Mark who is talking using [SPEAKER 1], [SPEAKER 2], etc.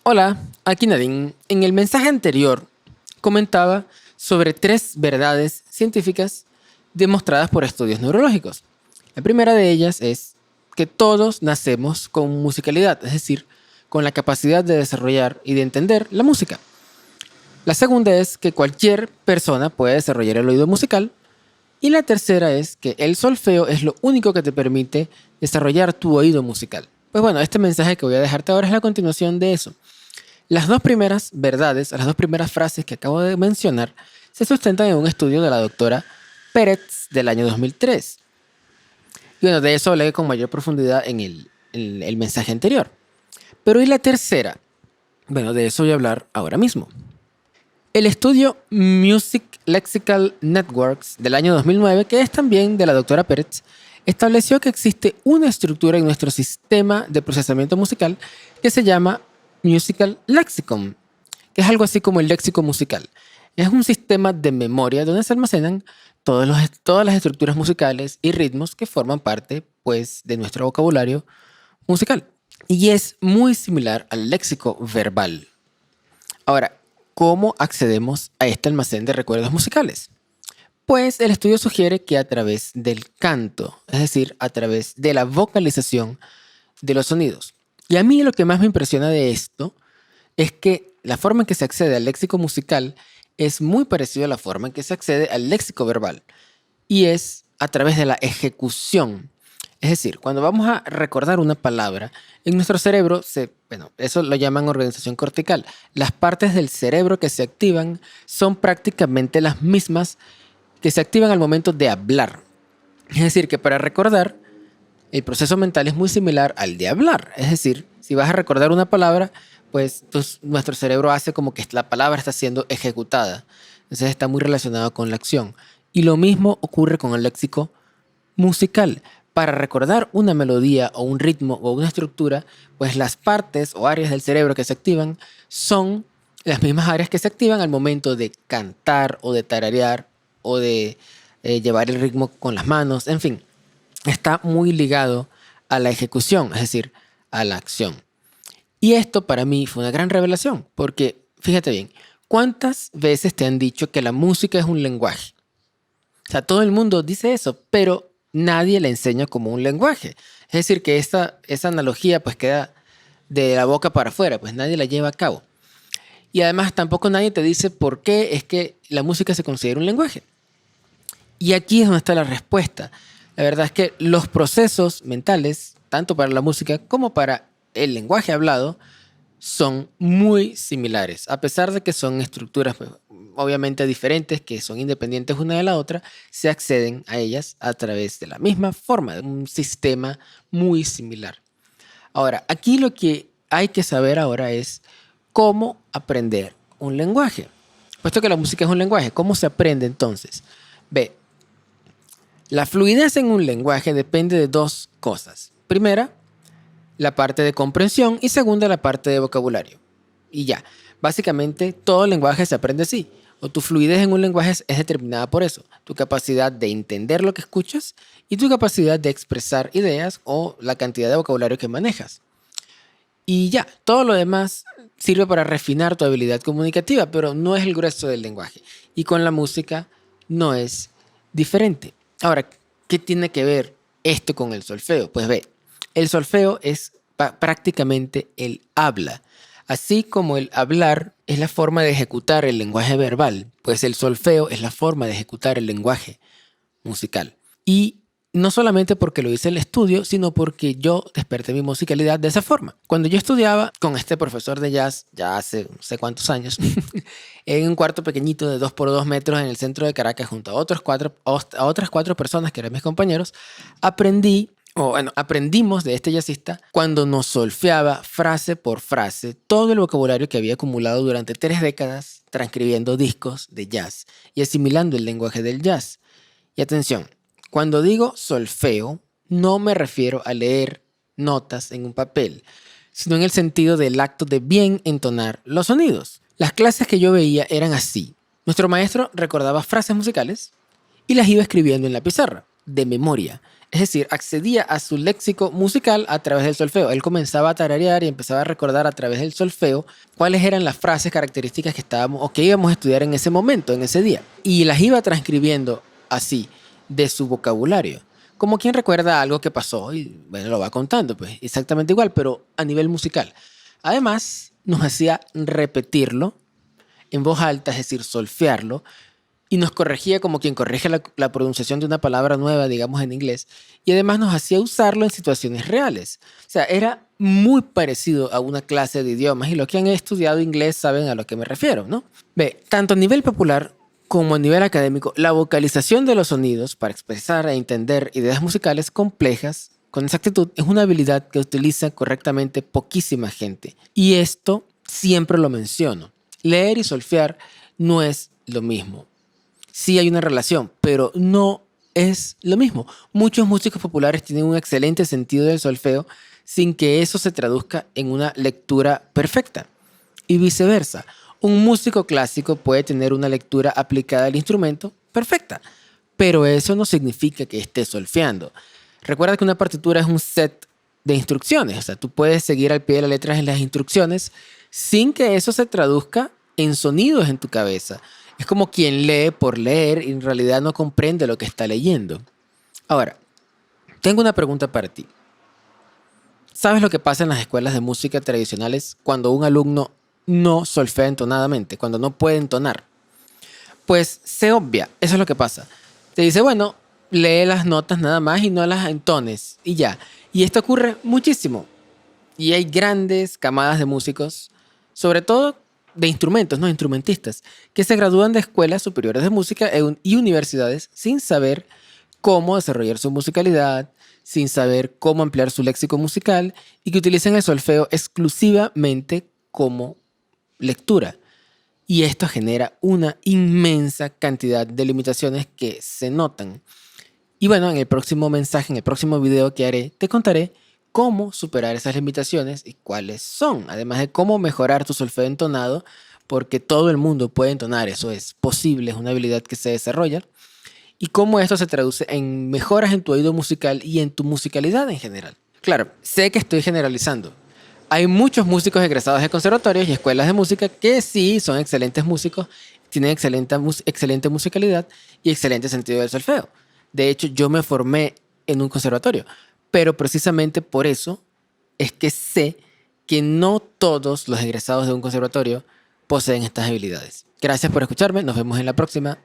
[SPEAKER 1] Hola, aquí Nadine. En el mensaje anterior comentaba sobre tres verdades científicas demostradas por estudios neurológicos. La primera de ellas es que todos nacemos con musicalidad, es decir, con la capacidad de desarrollar y de entender la música. La segunda es que cualquier persona puede desarrollar el oído musical. Y la tercera es que el solfeo es lo único que te permite desarrollar tu oído musical. Pues bueno, este mensaje que voy a dejarte ahora es la continuación de eso. Las dos primeras verdades, las dos primeras frases que acabo de mencionar, se sustentan en un estudio de la doctora Pérez del año 2003. Y bueno, de eso hablé con mayor profundidad en el mensaje anterior. Pero ¿y la tercera? Bueno, de eso voy a hablar ahora mismo. El estudio Music Lexical Networks del año 2009, que es también de la doctora Pérez, estableció que existe una estructura en nuestro sistema de procesamiento musical que se llama Musical Lexicon, que es algo así como el léxico musical. Es un sistema de memoria donde se almacenan todas las estructuras musicales y ritmos que forman parte, pues, de nuestro vocabulario musical. Y es muy similar al léxico verbal. Ahora, ¿cómo accedemos a este almacén de recuerdos musicales? Pues el estudio sugiere que a través del canto, es decir, a través de la vocalización de los sonidos. Y a mí lo que más me impresiona de esto es que la forma en que se accede al léxico musical es muy parecido a la forma en que se accede al léxico verbal. Y es a través de la ejecución. Es decir, cuando vamos a recordar una palabra, en nuestro cerebro bueno, eso lo llaman organización cortical. Las partes del cerebro que se activan son prácticamente las mismas que se activan al momento de hablar. Es decir, que para recordar, el proceso mental es muy similar al de hablar. Es decir, si vas a recordar una palabra, pues nuestro cerebro hace como que la palabra está siendo ejecutada. Entonces está muy relacionado con la acción. Y lo mismo ocurre con el léxico musical. Para recordar una melodía o un ritmo o una estructura, pues las partes o áreas del cerebro que se activan son las mismas áreas que se activan al momento de cantar o de tararear o de llevar el ritmo con las manos. En fin, está muy ligado a la ejecución, es decir, a la acción. Y esto para mí fue una gran revelación, porque fíjate bien, ¿cuántas veces te han dicho que la música es un lenguaje? O sea, todo el mundo dice eso, pero nadie le enseña como un lenguaje. Es decir, que esa analogía pues queda de la boca para afuera, pues nadie la lleva a cabo. Y además tampoco nadie te dice por qué es que la música se considera un lenguaje. Y aquí es donde está la respuesta. La verdad es que los procesos mentales, tanto para la música como para el lenguaje hablado, son muy similares, a pesar de que son estructuras pues, obviamente diferentes, que son independientes una de la otra, se acceden a ellas a través de la misma forma, de un sistema muy similar. Ahora, aquí lo que hay que saber ahora es cómo aprender un lenguaje. Puesto que la música es un lenguaje, ¿cómo se aprende entonces? Ve, la fluidez en un lenguaje depende de dos cosas. Primera, la parte de comprensión y segunda, la parte de vocabulario. Y ya, básicamente todo lenguaje se aprende así. O tu fluidez en un lenguaje es determinada por eso, tu capacidad de entender lo que escuchas y tu capacidad de expresar ideas o la cantidad de vocabulario que manejas. Y ya, todo lo demás sirve para refinar tu habilidad comunicativa, pero no es el grueso del lenguaje. Y con la música no es diferente. Ahora, ¿qué tiene que ver esto con el solfeo? Pues ve, el solfeo es prácticamente el habla. Así como el hablar es la forma de ejecutar el lenguaje verbal, pues el solfeo es la forma de ejecutar el lenguaje musical. Y no solamente porque lo hice en el estudio, sino porque yo desperté mi musicalidad de esa forma. Cuando yo estudiaba con este profesor de jazz, ya hace no sé cuántos años, en un cuarto pequeñito de 2 por 2 metros en el centro de Caracas, junto a otras cuatro personas que eran mis compañeros, aprendimos de este jazzista cuando nos solfeaba frase por frase todo el vocabulario que había acumulado durante 3 décadas transcribiendo discos de jazz y asimilando el lenguaje del jazz. Y atención, cuando digo solfeo, no me refiero a leer notas en un papel, sino en el sentido del acto de bien entonar los sonidos. Las clases que yo veía eran así. Nuestro maestro recordaba frases musicales y las iba escribiendo en la pizarra. de memoria. Es decir, accedía a su léxico musical a través del solfeo. Él comenzaba a tararear y empezaba a recordar a través del solfeo cuáles eran las frases características que estábamos o que íbamos a estudiar en ese momento, en ese día. Y las iba transcribiendo así, de su vocabulario. Como quien recuerda algo que pasó y bueno, lo va contando, pues exactamente igual, pero a nivel musical. Además, nos hacía repetirlo en voz alta, es decir, solfearlo, y nos corregía como quien corrige la pronunciación de una palabra nueva, digamos en inglés, y además nos hacía usarlo en situaciones reales. O sea, era muy parecido a una clase de idiomas, y los que han estudiado inglés saben a lo que me refiero, ¿no? Ve, tanto a nivel popular como a nivel académico, la vocalización de los sonidos para expresar e entender ideas musicales complejas con exactitud es una habilidad que utiliza correctamente poquísima gente. Y esto siempre lo menciono. Leer y solfear no es lo mismo. Sí hay una relación, pero no es lo mismo. Muchos músicos populares tienen un excelente sentido del solfeo sin que eso se traduzca en una lectura perfecta. Y viceversa, un músico clásico puede tener una lectura aplicada al instrumento perfecta, pero eso no significa que esté solfeando. Recuerda que una partitura es un set de instrucciones, o sea, tú puedes seguir al pie de la letra en las instrucciones sin que eso se traduzca en sonidos en tu cabeza. Es como quien lee por leer y en realidad no comprende lo que está leyendo. Ahora, tengo una pregunta para ti. ¿Sabes lo que pasa en las escuelas de música tradicionales cuando un alumno no solfea entonadamente, cuando no puede entonar? Pues se obvia, eso es lo que pasa. Te dice, bueno, lee las notas nada más y no las entones y ya. Y esto ocurre muchísimo. Y hay grandes camadas de músicos, sobre todo de instrumentos, ¿no? Instrumentistas, que se gradúan de escuelas superiores de música y universidades sin saber cómo desarrollar su musicalidad, sin saber cómo ampliar su léxico musical y que utilizan el solfeo exclusivamente como lectura. Y esto genera una inmensa cantidad de limitaciones que se notan. Y bueno, en el próximo mensaje, en el próximo video que haré, te contaré cómo superar esas limitaciones y cuáles son, además de cómo mejorar tu solfeo entonado, porque todo el mundo puede entonar, eso es posible, es una habilidad que se desarrolla, y cómo esto se traduce en mejoras en tu oído musical y en tu musicalidad en general. Claro, sé que estoy generalizando. Hay muchos músicos egresados de conservatorios y escuelas de música que sí son excelentes músicos, tienen excelente musicalidad y excelente sentido del solfeo. De hecho, yo me formé en un conservatorio, pero precisamente por eso es que sé que no todos los egresados de un conservatorio poseen estas habilidades. Gracias por escucharme, nos vemos en la próxima.